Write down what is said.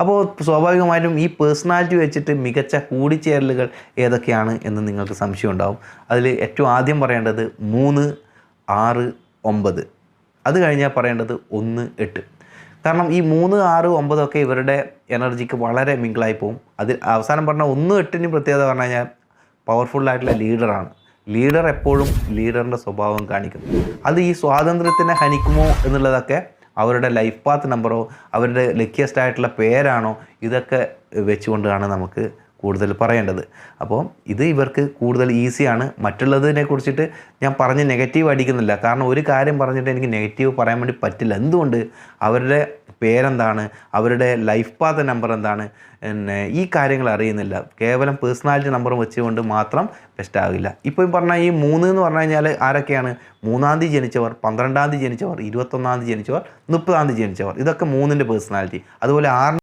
അപ്പോൾ സ്വാഭാവികമായിട്ടും ഈ പേഴ്സണാലിറ്റി വെച്ചിട്ട് മികച്ച കൂടിച്ചേരലുകൾ ഏതൊക്കെയാണ് എന്ന് നിങ്ങൾക്ക് സംശയം ഉണ്ടാവും. അതിൽ ഏറ്റവും ആദ്യം പറയേണ്ടത് 3, 6, 9. അത് കഴിഞ്ഞാൽ പറയേണ്ടത് 1, 8. കാരണം ഈ 3, 6, 9 ഒക്കെ ഇവരുടെ എനർജിക്ക് വളരെ മിങ്കിളായി പോകും. അതിൽ അവസാനം പറഞ്ഞ 1, 8 പ്രത്യേകത പറഞ്ഞു കഴിഞ്ഞാൽ പവർഫുള്ളായിട്ടുള്ള ലീഡറാണ്. ലീഡർ എപ്പോഴും ലീഡറിൻ്റെ സ്വഭാവം കാണിക്കും. അത് ഈ സ്വാതന്ത്ര്യത്തിനെ ഹനിക്കുമോ എന്നുള്ളതൊക്കെ അവരുടെ ലൈഫ് പാത്ത് നമ്പറോ അവരുടെ ലക്കിയസ്റ്റ് ആയിട്ടുള്ള പേരാണോ ഇതൊക്കെ വെച്ചുകൊണ്ടാണ് നമുക്ക് കൂടുതൽ പറയേണ്ടത്. അപ്പോൾ ഇത് ഇവർക്ക് കൂടുതൽ ഈസിയാണ്. മറ്റുള്ളതിനെ കുറിച്ചിട്ട് ഞാൻ പറഞ്ഞ് നെഗറ്റീവ് അടിക്കുന്നില്ല. കാരണം ഒരു കാര്യം പറഞ്ഞിട്ട് എനിക്ക് നെഗറ്റീവ് പറയാൻ വേണ്ടി പറ്റില്ല. എന്തുകൊണ്ട്? അവരുടെ പേരെന്താണ്, അവരുടെ ലൈഫ് പാത്ത് നമ്പർ എന്താണ്, പിന്നെ ഈ കാര്യങ്ങൾ അറിയുന്നില്ല. കേവലം പേഴ്സണാലിറ്റി നമ്പർ വെച്ചുകൊണ്ട് മാത്രം ബെസ്റ്റ് ആകില്ല. ഇപ്പോൾ പറഞ്ഞാൽ ഈ 3 എന്ന് പറഞ്ഞു കഴിഞ്ഞാൽ ആരൊക്കെയാണ്? 3-ാം തീയതി ജനിച്ചവർ, 12-ാം തീയതി ജനിച്ചവർ, 21-ാം തീയതി ജനിച്ചവർ, 30-ാം തീയതി ജനിച്ചവർ. ഇതൊക്കെ 3ൻ്റെ പേഴ്സണാലിറ്റി. അതുപോലെ 6